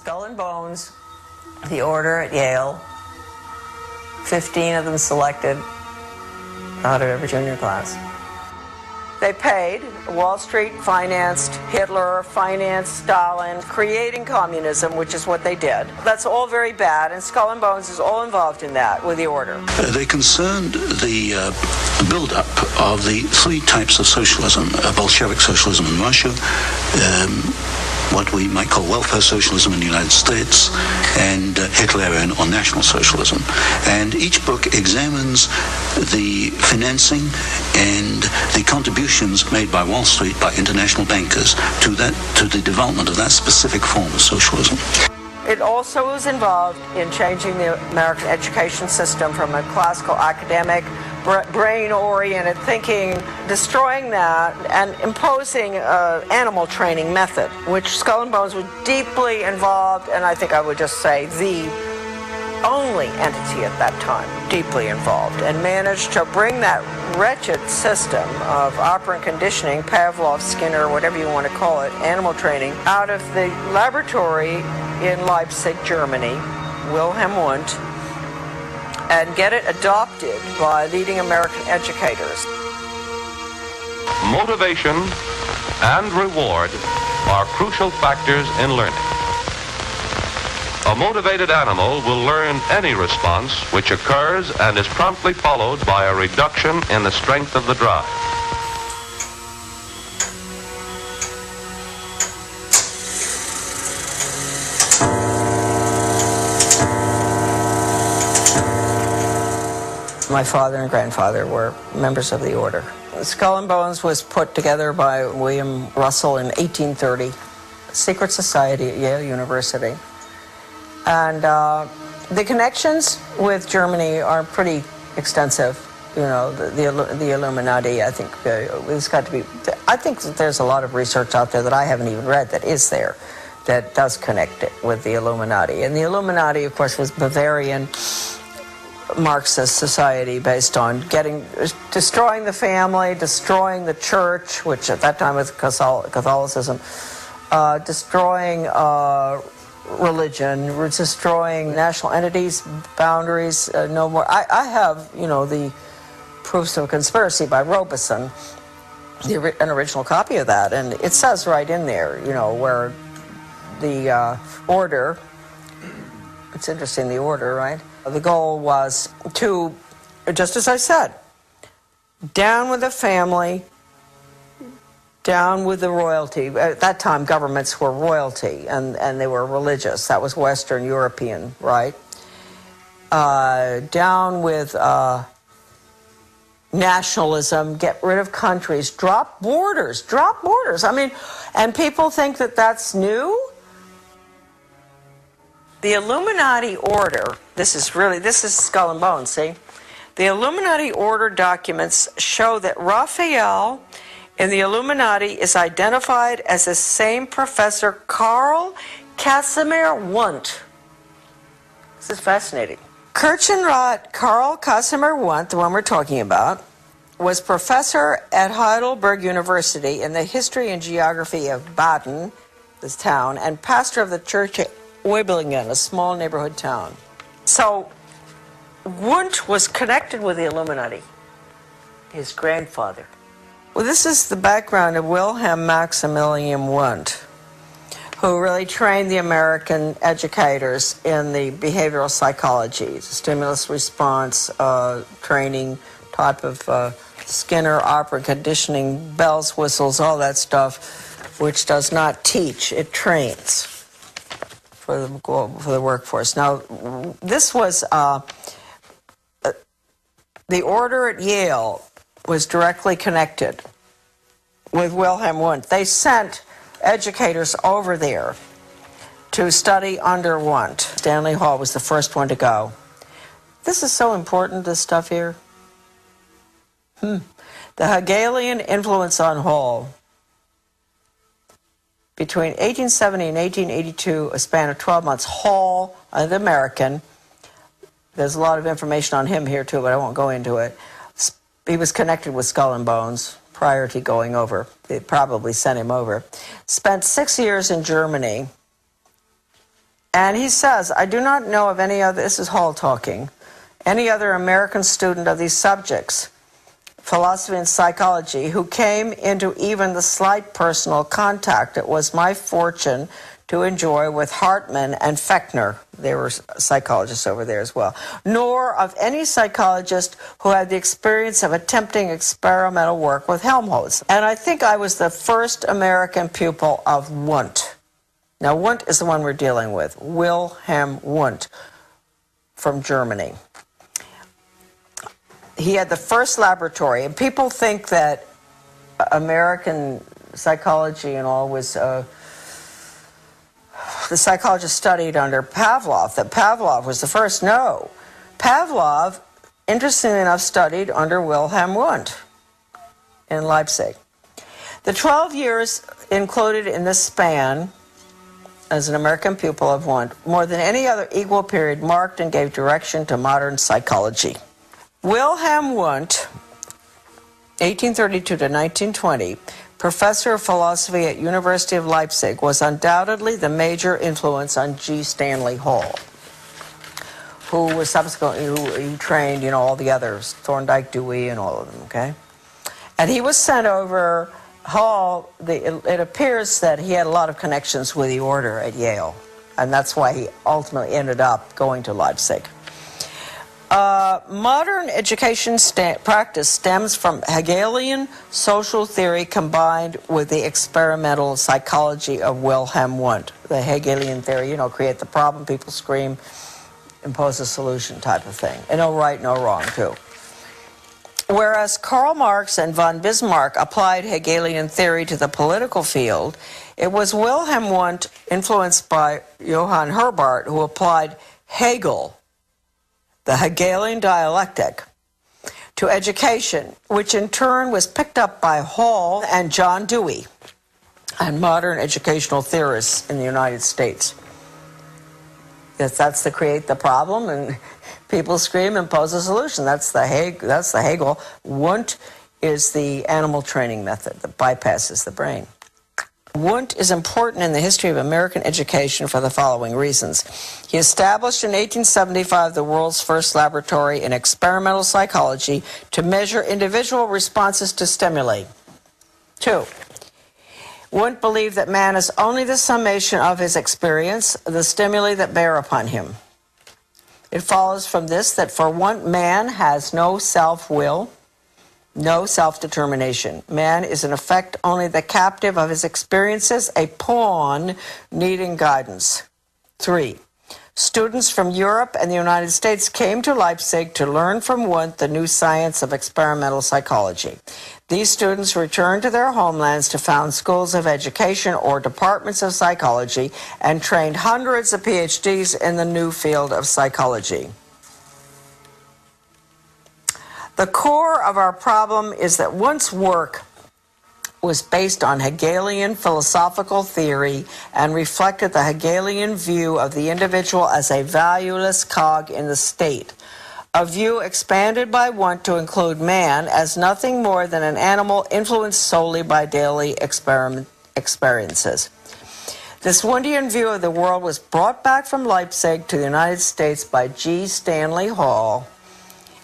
Skull and Bones, the Order at Yale, 15 of them selected out of every junior class. They paid. Wall Street financed Hitler, financed Stalin, creating communism, which is what they did. That's all very bad, and Skull and Bones is all involved in that with the Order. They concerned the build-up of the three types of socialism: Bolshevik socialism in Russia, what we might call welfare socialism in the United States, and Hitlerian or National Socialism. And each book examines the financing and the contributions made by Wall Street, by international bankers, to the development of that specific form of socialism. It also was involved in changing the American education system from a classical academic, brain-oriented thinking, destroying that, and imposing an animal training method, which Skull and Bones was deeply involved, and I think I would just say the only entity at that time deeply involved, and managed to bring that wretched system of operant conditioning, Pavlov, Skinner, whatever you want to call it, animal training, out of the laboratory in Leipzig, Germany, Wilhelm Wundt, and get it adopted by leading American educators. Motivation and reward are crucial factors in learning. A motivated animal will learn any response which occurs and is promptly followed by a reduction in the strength of the drive. My father and grandfather were members of the Order. Skull and Bones was put together by William Russell in 1830, a secret society at Yale University. And the connections with Germany are pretty extensive. You know, the Illuminati, I think, it's got to be, I think that there's a lot of research out there that I haven't even read that is there, that does connect it with the Illuminati. And the Illuminati, of course, was Bavarian Marxist society based on destroying the family, destroying the church, which at that time was Catholicism, destroying religion, destroying national entities, boundaries, no more. I have, the proofs of a conspiracy by Robeson, an original copy of that, and it says right in there, where the Order, it's interesting, the Order, right? The goal was to, just as I said, down with the family, down with the royalty. At that time, governments were royalty, and they were religious. That was Western European, right? Down with nationalism, get rid of countries, drop borders. I mean, and people think that that's new. The Illuminati Order, this is Skull and Bones, see? The Illuminati Order documents show that Raphael in the Illuminati is identified as the same Professor Karl Casimir Wundt. This is fascinating. Kirchenrath Karl Casimir Wundt, the one we're talking about, was professor at Heidelberg University in the history and geography of Baden, this town, and pastor of the church at Weiblingen, a small neighborhood town. So Wundt was connected with the Illuminati, his grandfather. Well, this is the background of Wilhelm Maximilian Wundt, who really trained the American educators in the behavioral psychology, stimulus response training type of Skinner, operant conditioning, bells, whistles, all that stuff, which does not teach, it trains for the workforce. Now, this was the Order at Yale was directly connected with Wilhelm Wundt. They sent educators over there to study under Wundt. Stanley Hall was the first one to go. This is so important, this stuff here. The Hegelian influence on Hall. Between 1870 and 1882, a span of 12 months, Hall, an American, there's a lot of information on him here too, but I won't go into it. He was connected with Skull and Bones prior to going over. They probably sent him over. Spent 6 years in Germany And he says, I do not know of any other, this is Hall talking, any other American student of these subjects, philosophy and psychology, who came into even the slight personal contact it was my fortune to enjoy with Hartman and Fechner. They were psychologists over there as well. Nor of any psychologist who had the experience of attempting experimental work with Helmholtz. And I think I was the first American pupil of Wundt. Now, Wundt is the one we're dealing with, Wilhelm Wundt from Germany. He had the first laboratory, and people think that American psychology and all was, the psychologist studied under Pavlov, that Pavlov was the first. No. Pavlov, interestingly enough, studied under Wilhelm Wundt in Leipzig. The 12 years included in this span as an American pupil of Wundt, more than any other equal period, marked and gave direction to modern psychology. Wilhelm Wundt, 1832 to 1920, professor of philosophy at University of Leipzig, was undoubtedly the major influence on G. Stanley Hall, who was subsequently, who trained, you know, all the others, Thorndike, Dewey, and all of them, okay? And he was sent over, Hall, it appears that he had a lot of connections with the order at Yale, and that's why he ultimately ended up going to Leipzig. Modern education practice stems from Hegelian social theory combined with the experimental psychology of Wilhelm Wundt. The Hegelian theory, you know, create the problem, people scream, impose a solution type of thing. And no right, no wrong, too. Whereas Karl Marx and von Bismarck applied Hegelian theory to the political field, it was Wilhelm Wundt, influenced by Johann Herbart, who applied Hegel, the Hegelian dialectic, to education, which in turn was picked up by Hall and John Dewey and modern educational theorists in the United States. That's to create the problem and people scream and pose a solution. That's the Hegel. Wundt is the animal training method that bypasses the brain. Wundt is important in the history of American education for the following reasons. He established in 1875 the world's first laboratory in experimental psychology to measure individual responses to stimuli. 2. Wundt believed that man is only the summation of his experience, the stimuli that bear upon him. It follows from this that for Wundt, man has no self-will, no self-determination. Man is in effect only the captive of his experiences, a pawn needing guidance. 3. Students from Europe and the United States came to Leipzig to learn from Wundt the new science of experimental psychology. These students returned to their homelands to found schools of education or departments of psychology and trained hundreds of PhDs in the new field of psychology. The core of our problem is that Wundt's work was based on Hegelian philosophical theory and reflected the Hegelian view of the individual as a valueless cog in the state, a view expanded by Wundt to include man as nothing more than an animal influenced solely by daily experiences. This Wundtian view of the world was brought back from Leipzig to the United States by G. Stanley Hall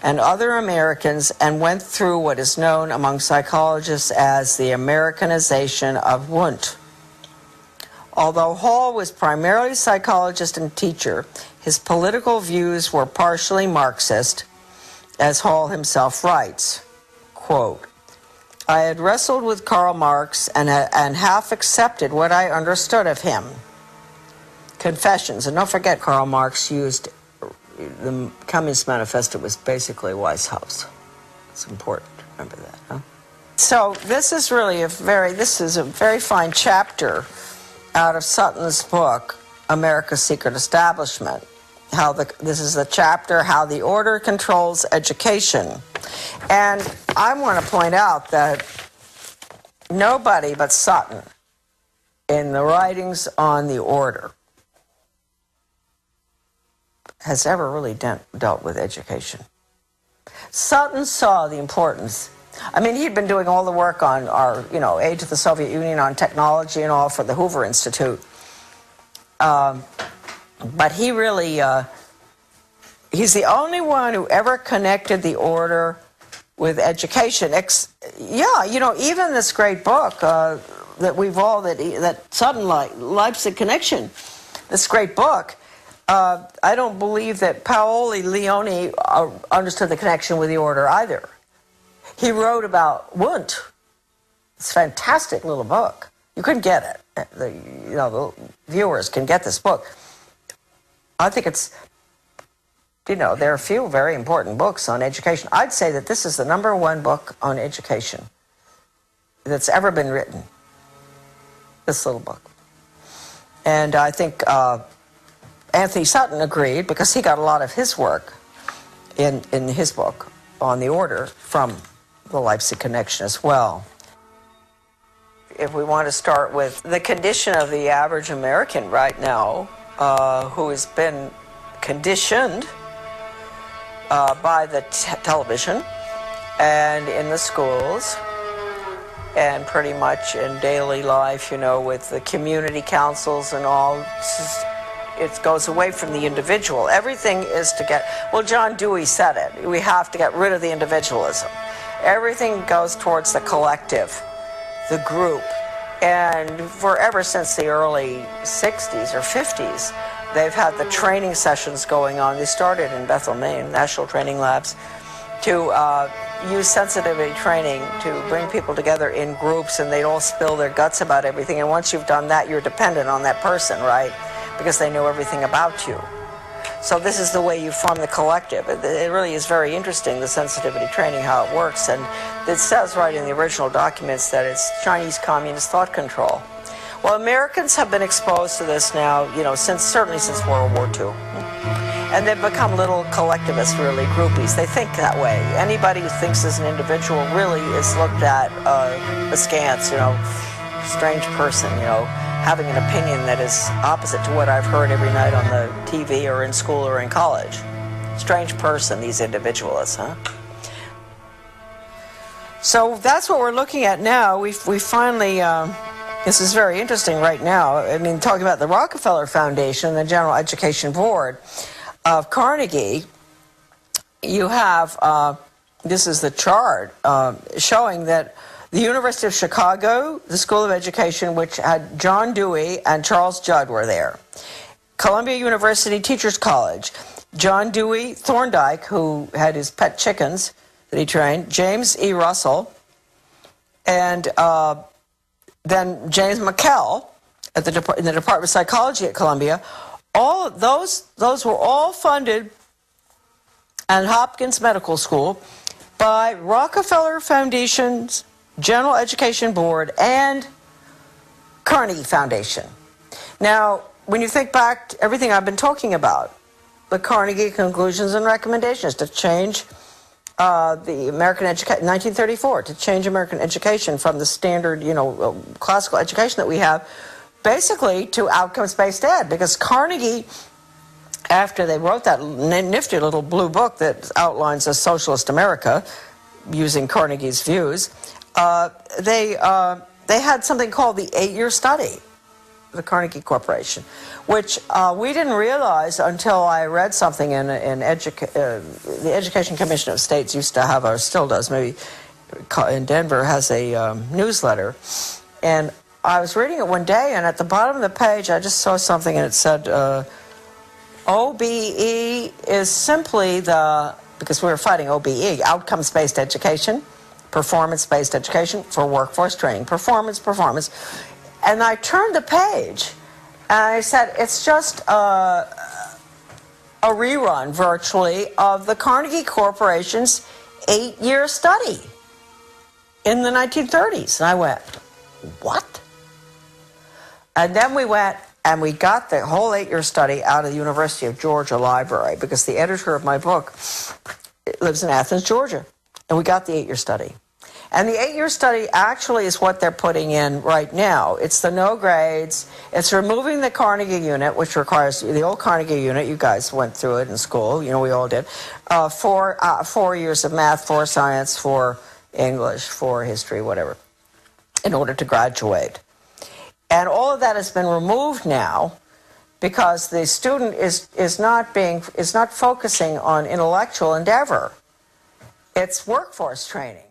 and other Americans and went through what is known among psychologists as the Americanization of Wundt. Although Hall was primarily a psychologist and teacher, his political views were partially Marxist, as Hall himself writes, quote, I had wrestled with Karl Marx and half accepted what I understood of him. Confessions, and don't forget Karl Marx used the Communist Manifesto was basically Weishaupt. It's important to remember that, huh? So this is really a very fine chapter out of Sutton's book, America's Secret Establishment. This is the chapter, How the Order Controls Education. And I want to point out that nobody but Sutton in the writings on the order has ever really dealt with education. Sutton saw the importance. I mean, he'd been doing all the work on our, aid to the Soviet Union on technology and all for the Hoover Institute. But he really, he's the only one who ever connected the order with education. Yeah, you know, even this great book that we've all, that Sudden Leipzig Connection, this great book, I don't believe that Paoli Leone understood the connection with the order either. He wrote about Wundt. It's a fantastic little book. You couldn't get it. The viewers can get this book. I think it's, you know, there are a few very important books on education. I'd say that this is the #1 book on education that's ever been written, this little book. And I think Anthony Sutton agreed, because he got a lot of his work in his book on the order from the Leipzig Connection as well. If we want to start with the condition of the average American right now, who has been conditioned by the television and in the schools and pretty much in daily life, you know, with the community councils and all, it goes away from the individual. Everything is to get, well, John Dewey said it, we have to get rid of the individualism. Everything goes towards the collective, the group. And ever since the early 60s or 50s, they've had the training sessions going on. They started in Bethel, Maine, National Training Labs, to use sensitivity training to bring people together in groups, and they'd all spill their guts about everything. And once you've done that, you're dependent on that person, right? Because they know everything about you. So this is the way you form the collective. It really is very interesting, the sensitivity training, how it works. And it says right in the original documents that it's Chinese communist thought control. Well, Americans have been exposed to this now, you know, certainly since World War II. And they've become little collectivists, really, groupies. They think that way. Anybody who thinks as an individual really is looked at askance, you know, strange person, you know, having an opinion that is opposite to what I've heard every night on the TV or in school or in college. Strange person, these individualists, huh? So that's what we're looking at now. We finally, this is very interesting right now. I mean, talking about the Rockefeller Foundation, the General Education Board of Carnegie, you have, this is the chart showing that the University of Chicago, the School of Education, which had John Dewey and Charles Judd were there. Columbia University Teachers College, John Dewey Thorndike, who had his pet chickens that he trained, James E. Russell, and then James McKell in the Department of Psychology at Columbia. All of those were all funded at Hopkins Medical School by Rockefeller Foundation's General Education Board and Carnegie Foundation. Now, when you think back to everything I've been talking about, the Carnegie Conclusions and Recommendations to change the American education, 1934, to change American education from the standard, you know, classical education that we have, basically to outcomes-based ed, because Carnegie, after they wrote that nifty little blue book that outlines a socialist America using Carnegie's views, they had something called the 8-year study, the Carnegie Corporation, which we didn't realize until I read something in the Education Commission of States used to have, or still does, maybe in Denver, has a newsletter. And I was reading it one day, and at the bottom of the page, I just saw something, and it said, OBE is simply because we were fighting OBE, outcomes-based education, performance-based education for workforce training, performance. And I turned the page, and I said, it's just a rerun, virtually, of the Carnegie Corporation's 8-year study in the 1930s. And I went, what? And then we went and we got the whole 8-year study out of the University of Georgia Library, because the editor of my book lives in Athens, Georgia. And we got the 8-year study. And the 8-year study actually is what they're putting in right now. It's the no grades. It's removing the Carnegie unit, which requires the old Carnegie unit. You guys went through it in school. You know, we all did. 4 years of math, 4 science, 4 English, 4 history, whatever, in order to graduate. And all of that has been removed now because the student is not focusing on intellectual endeavor. It's workforce training.